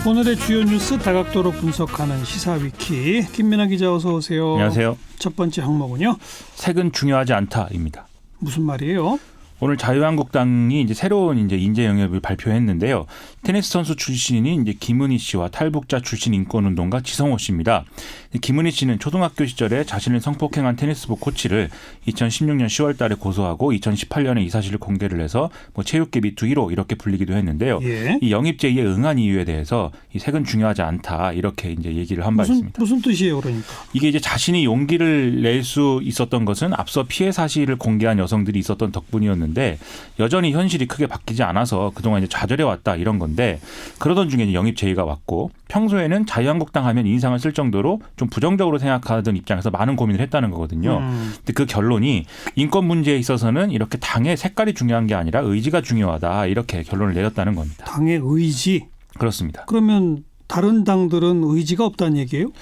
오늘의 주요 뉴스 다각도로 분석하는 시사위키 김민아 기자 어서 오세요. 안녕하세요. 첫 번째 항목은요. 색은 중요하지 않다입니다. 무슨 말이에요? 오늘 자유한국당이 이제 새로운 인재 영입을 발표했는데요. 테니스 선수 출신인 김은희 씨와 탈북자 출신 인권운동가 지성호 씨입니다. 김은희 씨는 초등학교 시절에 자신을 성폭행한 테니스부 코치를 2016년 10월달에 고소하고 2018년에 이 사실을 공개를 해서 체육계 미투 1호 이렇게 불리기도 했는데요. 예. 이 영입 제의에 응한 이유에 대해서 이 색은 중요하지 않다 이렇게 얘기를 한 바 있습니다. 무슨 뜻이에요, 그러니까? 이게 이제 자신이 용기를 낼 수 있었던 것은 앞서 피해 사실을 공개한 여성들이 있었던 덕분이었는데 여전히 현실이 크게 바뀌지 않아서 그동안 이제 좌절해 왔다 이런 건데 그러던 중에 영입 제의가 왔고 평소에는 자유한국당 하면 인상을 쓸 정도로 좀 부정적으로 생각하던 입장에서 많은 고민을 했다는 거거든요. 근데 그 결론이 인권 문제에 있어서는 이렇게 당의 색깔이 중요한 게 아니라 의지가 중요하다 이렇게 결론을 내렸다는 겁니다. 당의 의지? 그렇습니다. 그러면 다른 당들은 의지가 없다는 얘기예요?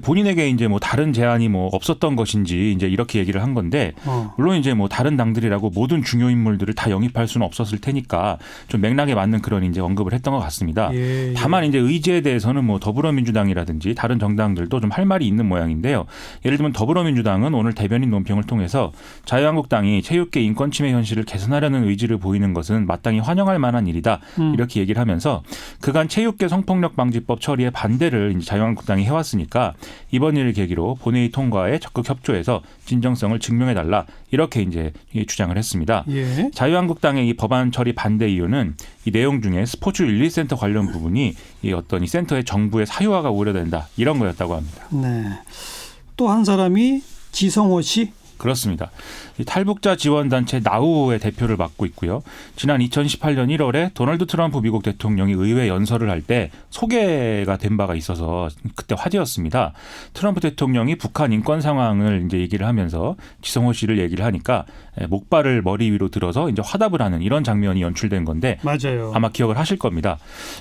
본인에게 이제 다른 제안이 없었던 것인지 이제 이렇게 얘기를 한 건데 물론 이제 다른 당들이라고 모든 중요 인물들을 다 영입할 수는 없었을 테니까 좀 맥락에 맞는 그런 이제 언급을 했던 것 같습니다. 예. 다만 이제 의지에 대해서는 더불어민주당이라든지 다른 정당들도 좀 할 말이 있는 모양인데요. 예를 들면 더불어민주당은 오늘 대변인 논평을 통해서 자유한국당이 체육계 인권 침해 현실을 개선하려는 의지를 보이는 것은 마땅히 환영할 만한 일이다 이렇게 얘기를 하면서 그간 체육계 성폭력 방지법 처리에 반대를 이제 자유한국당이 해왔으니까 이번 일을 계기로 본회의 통과에 적극 협조해서 진정성을 증명해달라 이렇게 이제 주장을 했습니다. 예. 자유한국당의 이 법안 처리 반대 이유는 이 내용 중에 스포츠 윤리센터 관련 부분이 이 센터의 정부의 사유화가 우려된다 이런 거였다고 합니다. 네. 또 한 사람이 지성호 씨. 그렇습니다. 이 탈북자 지원단체 나우의 대표를 맡고 있고요. 지난 2018년 1월에 도널드 트럼프 미국 대통령이 의회 연설을 할 때 소개가 된 바가 있어서 그때 화제였습니다. 트럼프 대통령이 북한 인권 상황을 이제 얘기를 하면서 지성호 씨를 얘기를 하니까 목발을 머리 위로 들어서 이제 화답을 하는 이런 장면이 연출된 건데 맞아요. 아마 기억을 하실 겁니다.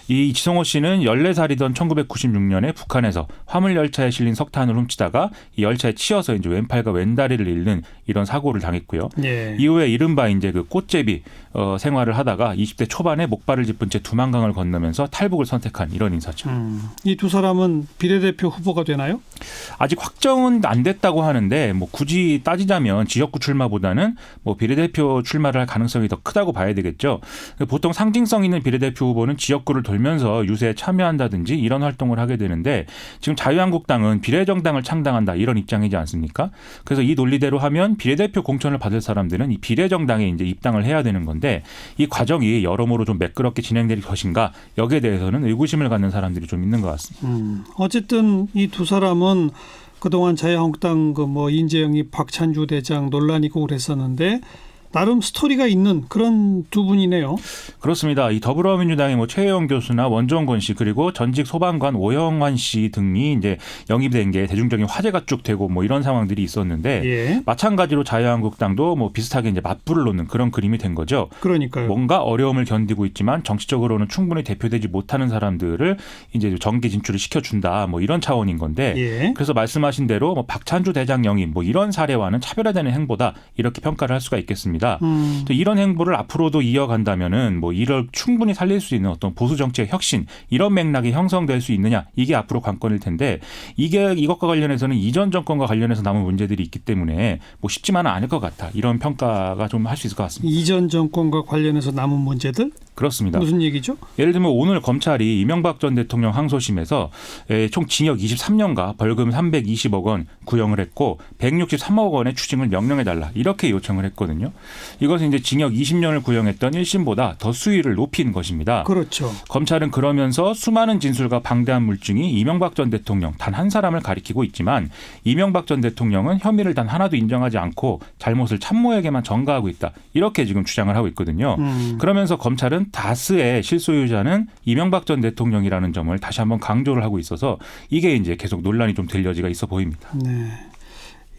이 지성호 씨는 14살이던 1996년에 북한에서 화물 열차에 실린 석탄을 훔치다가 이 열차에 치여서 이제 왼팔과 왼다리를 잃는 이런 사고를 당했고요. 예. 이후에 이른바 이제 그 꽃제비 생활을 하다가 20대 초반에 목발을 짚은 채 두만강을 건너면서 탈북을 선택한 이런 인사죠. 이 두 사람은 비례대표 후보가 되나요? 아직 확정은 안 됐다고 하는데 굳이 따지자면 지역구 출마보다는 비례대표 출마를 할 가능성이 더 크다고 봐야 되겠죠. 보통 상징성 있는 비례대표 후보는 지역구를 돌면서 유세에 참여한다든지 이런 활동을 하게 되는데 지금 자유한국당은 비례정당을 창당한다 이런 입장이지 않습니까? 그래서 이 논리대로 하면 비례대표 공천을 받을 사람들은 이 비례정당에 이제 입당을 해야 되는 건데 이 과정이 여러모로 좀 매끄럽게 진행될 것인가 여기에 대해서는 의구심을 갖는 사람들이 좀 있는 것 같습니다. 어쨌든 이 두 사람은 그동안 자유한국당 인재 영입 박찬주 대장 논란이 있고 그랬었는데 나름 스토리가 있는 그런 두 분이네요. 그렇습니다. 이 더불어민주당의 최혜영 교수나 원종건 씨 그리고 전직 소방관 오영환 씨 등이 이제 영입된 게 대중적인 화제가 쭉 되고 이런 상황들이 있었는데 예. 마찬가지로 자유한국당도 비슷하게 이제 맞불을 놓는 그런 그림이 된 거죠. 그러니까요. 뭔가 어려움을 견디고 있지만 정치적으로는 충분히 대표되지 못하는 사람들을 이제 정계 진출을 시켜준다 이런 차원인 건데 예. 그래서 말씀하신 대로 박찬주 대장 영입 이런 사례와는 차별화되는 행보다 이렇게 평가를 할 수가 있겠습니다. 또 이런 행보를 앞으로도 이어간다면은 이를 충분히 살릴 수 있는 어떤 보수 정치의 혁신 이런 맥락이 형성될 수 있느냐 이게 앞으로 관건일 텐데 이것과 관련해서는 이전 정권과 관련해서 남은 문제들이 있기 때문에 쉽지만은 않을 것 같다 이런 평가가 좀 할 수 있을 것 같습니다. 이전 정권과 관련해서 남은 문제들? 그렇습니다. 무슨 얘기죠? 예를 들면 오늘 검찰이 이명박 전 대통령 항소심에서 총 징역 23년과 벌금 320억 원 구형을 했고 163억 원의 추징을 명령해달라 이렇게 요청을 했거든요. 이것은 이제 징역 20년을 구형했던 1심보다 더 수위를 높인 것입니다. 그렇죠. 검찰은 그러면서 수많은 진술과 방대한 물증이 이명박 전 대통령 단 한 사람을 가리키고 있지만 이명박 전 대통령은 혐의를 단 하나도 인정하지 않고 잘못을 참모에게만 전가하고 있다. 이렇게 지금 주장을 하고 있거든요. 그러면서 검찰은 다스의 실소유자는 이명박 전 대통령이라는 점을 다시 한번 강조를 하고 있어서 이게 이제 계속 논란이 좀 될 여지가 있어 보입니다. 네.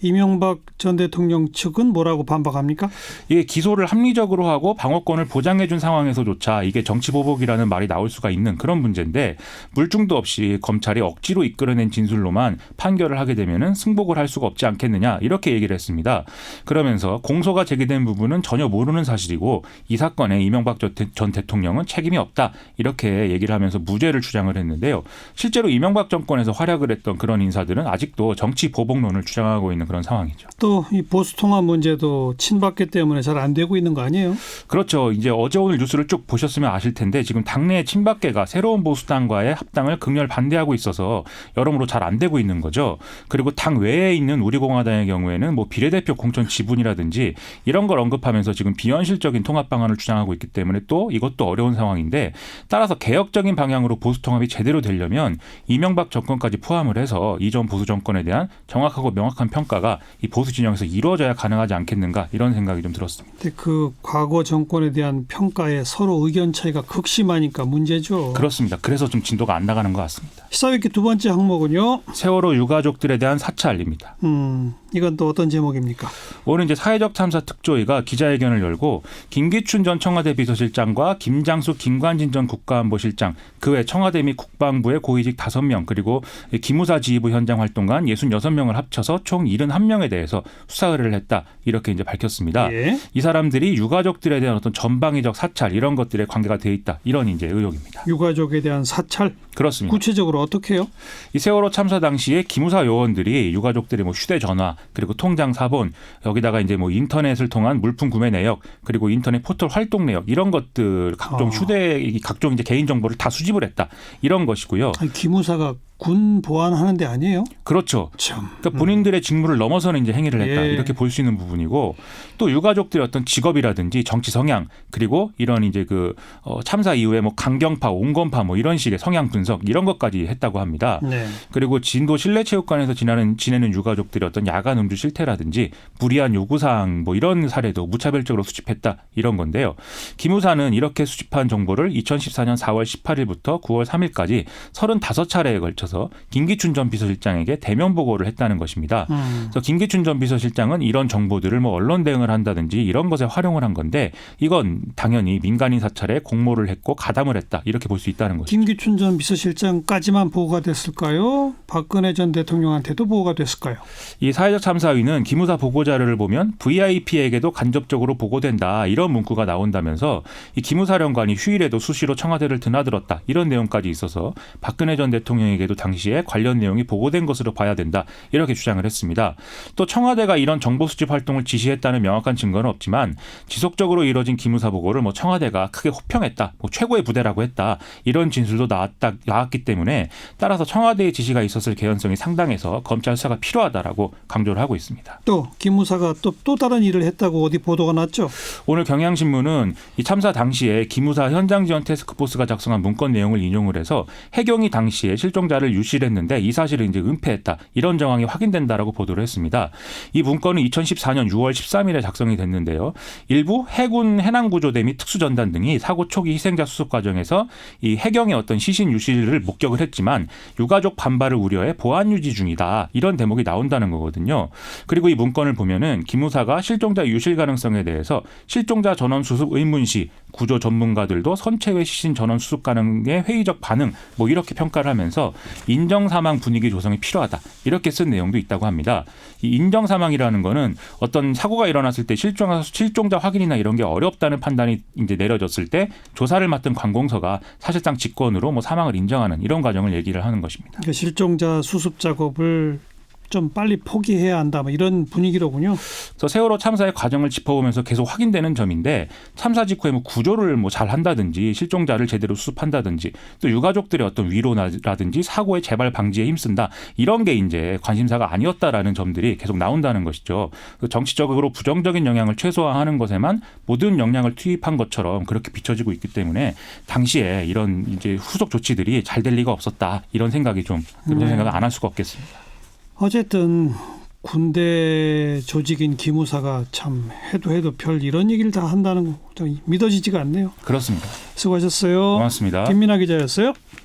이명박 전 대통령 측은 뭐라고 반박합니까? 이게 기소를 합리적으로 하고 방어권을 보장해 준 상황에서조차 이게 정치보복이라는 말이 나올 수가 있는 그런 문제인데 물증도 없이 검찰이 억지로 이끌어낸 진술로만 판결을 하게 되면은 승복을 할 수가 없지 않겠느냐 이렇게 얘기를 했습니다. 그러면서 공소가 제기된 부분은 전혀 모르는 사실이고 이 사건에 이명박 전 대통령은 책임이 없다 이렇게 얘기를 하면서 무죄를 주장을 했는데요. 실제로 이명박 정권에서 활약을 했던 그런 인사들은 아직도 정치 보복론을 주장하고 있는 그런 상황이죠. 또 이 보수통합 문제도 친박계 때문에 잘 안 되고 있는 거 아니에요? 그렇죠. 이제 어제 오늘 뉴스를 쭉 보셨으면 아실 텐데 지금 당내 친박계가 새로운 보수당과의 합당을 극렬 반대하고 있어서 여러모로 잘 안 되고 있는 거죠. 그리고 당 외에 있는 우리공화당의 경우에는 뭐 비례대표 공천 지분이라든지 이런 걸 언급하면서 지금 비현실적인 통합 방안을 주장하고 있기 때문에 또 이것도 어려운 상황인데 따라서 개혁적인 방향으로 보수통합이 제대로 되려면 이명박 정권까지 포함을 해서 이전 보수 정권에 대한 정확하고 명확한 평가가 이 보수 진영에서 이루어져야 가능하지 않겠는가 이런 생각이 좀 들었습니다. 근데 그 과거 정권에 대한 평가에 서로 의견 차이가 극심하니까 문제죠. 그렇습니다. 그래서 좀 진도가 안 나가는 것 같습니다. 시사회기 두 번째 항목은요. 세월호 유가족들에 대한 사찰입니다. 이건 또 어떤 제목입니까? 오늘 이제 사회적 참사 특조위가 기자회견을 열고 김기춘 전 청와대 비서실장과 김장수, 김관진 전 국가안보실장, 그 외 청와대 및 국방부의 고위직 5명 그리고 기무사 지휘부 현장 활동가 66명을 합쳐서 총 71명에 대해서 수사 의뢰를 했다 이렇게 이제 밝혔습니다. 예. 이 사람들이 유가족들에 대한 어떤 전방위적 사찰 이런 것들에 관계가 돼 있다 이런 이제 의혹입니다. 유가족에 대한 사찰. 그렇습니다. 구체적으로 어떻게 해요? 이 세월호 참사 당시에 기무사 요원들이 유가족들의 뭐 휴대전화 그리고 통장 사본 여기다가 이제 뭐 인터넷을 통한 물품 구매 내역 그리고 인터넷 포털 활동 내역 이런 것들 각종 각종 이제 개인 정보를 다 수집을 했다 이런 것이고요. 아니, 기무사가 군 보안하는 데 아니에요? 그렇죠. 참. 그러니까 본인들의 직무를 넘어서는 이제 행위를 했다 예. 이렇게 볼 수 있는 부분이고 또 유가족들의 어떤 직업이라든지 정치 성향 그리고 이런 이제 그 참사 이후에 뭐 강경파, 온건파 뭐 이런 식의 성향 분석 이런 것까지 했다고 합니다. 네. 그리고 진도 실내체육관에서 지내는 유가족들의 어떤 야간 음주 실태라든지 무리한 요구사항 뭐 이런 사례도 무차별적으로 수집했다 이런 건데요. 기무사는 이렇게 수집한 정보를 2014년 4월 18일부터 9월 3일까지 35차례에 걸쳐서 김기춘 전 비서실장에게 대면 보고를 했다는 것입니다. 그래서 김기춘 전 비서실장은 이런 정보들을 뭐 언론 대응을 한다든지 이런 것에 활용을 한 건데 이건 당연히 민간인 사찰에 공모를 했고 가담을 했다 이렇게 볼 수 있다는 것이죠. 김기춘 전 비서실장까지만 보고가 됐을까요? 박근혜 전 대통령한테도 보고가 됐을까요? 이 사회적 참사위는 기무사 보고 자료를 보면 VIP에게도 간접적으로 보고된다 이런 문구가 나온다면서 이 기무사령관이 휴일에도 수시로 청와대를 드나들었다 이런 내용까지 있어서 박근혜 전 대통령에게도 당시에 관련 내용이 보고된 것으로 봐야 된다 이렇게 주장을 했습니다. 또 청와대가 이런 정보 수집 활동을 지시했다는 명확한 증거는 없지만 지속적으로 이뤄진 기무사 보고를 뭐 청와대가 크게 호평했다, 뭐 최고의 부대라고 했다 이런 진술도 나왔기 때문에 따라서 청와대의 지시가 있었을 개연성이 상당해서 검찰 수사가 필요하다라고 강조를 하고 있습니다. 또 기무사가 또 다른 일을 했다고 어디 보도가 났죠? 오늘 경향신문은 이 참사 당시에 기무사 현장 지원 태스크포스가 작성한 문건 내용을 인용을 해서 해경이 당시에 실종자를 유실했는데 이 사실을 이제 은폐했다 이런 정황이 확인된다라고 보도를 했습니다. 이 문건은 2014년 6월 13일에 작성이 됐는데요. 일부 해군 해남구조대 및 특수전단 등이 사고 초기 희생자 수습 과정에서 이 해경의 어떤 시신 유실을 목격을 했지만 유가족 반발을 우려해 보안 유지 중이다 이런 대목이 나온다는 거거든요. 그리고 이 문건을 보면은 기무사가 실종자 유실 가능성에 대해서 실종자 전원 수습 의문 시 구조 전문가들도 선체외 시신 전원 수습 가능의 회의적 반응 뭐 이렇게 평가를 하면서 인정 사망 분위기 조성이 필요하다 이렇게 쓴 내용도 있다고 합니다. 이 인정 사망이라는 거는 어떤 사고가 일어났을 때 실종자 확인이나 이런 게 어렵다는 판단이 이제 내려졌을 때 조사를 맡은 관공서가 사실상 직권으로 뭐 사망을 인정하는 이런 과정을 얘기를 하는 것입니다. 그러니까 실종자 수습 작업을 좀 빨리 포기해야 한다 뭐 이런 분위기로군요. 그래서 세월호 참사의 과정을 짚어보면서 계속 확인되는 점인데 참사 직후에 뭐 구조를 뭐 잘 한다든지 실종자를 제대로 수습한다든지 또 유가족들의 어떤 위로라든지 사고의 재발 방지에 힘쓴다 이런 게 이제 관심사가 아니었다라는 점들이 계속 나온다는 것이죠. 정치적으로 부정적인 영향을 최소화하는 것에만 모든 역량을 투입한 것처럼 그렇게 비춰지고 있기 때문에 당시에 이런 이제 후속 조치들이 잘 될 리가 없었다 이런 생각이 좀 그런 생각을 안 할 수가 없겠습니다. 어쨌든 군대 조직인 기무사가 참 해도 별 이런 얘기를 다 한다는 거 믿어지지가 않네요. 그렇습니다. 수고하셨어요. 고맙습니다. 김민하 기자였어요.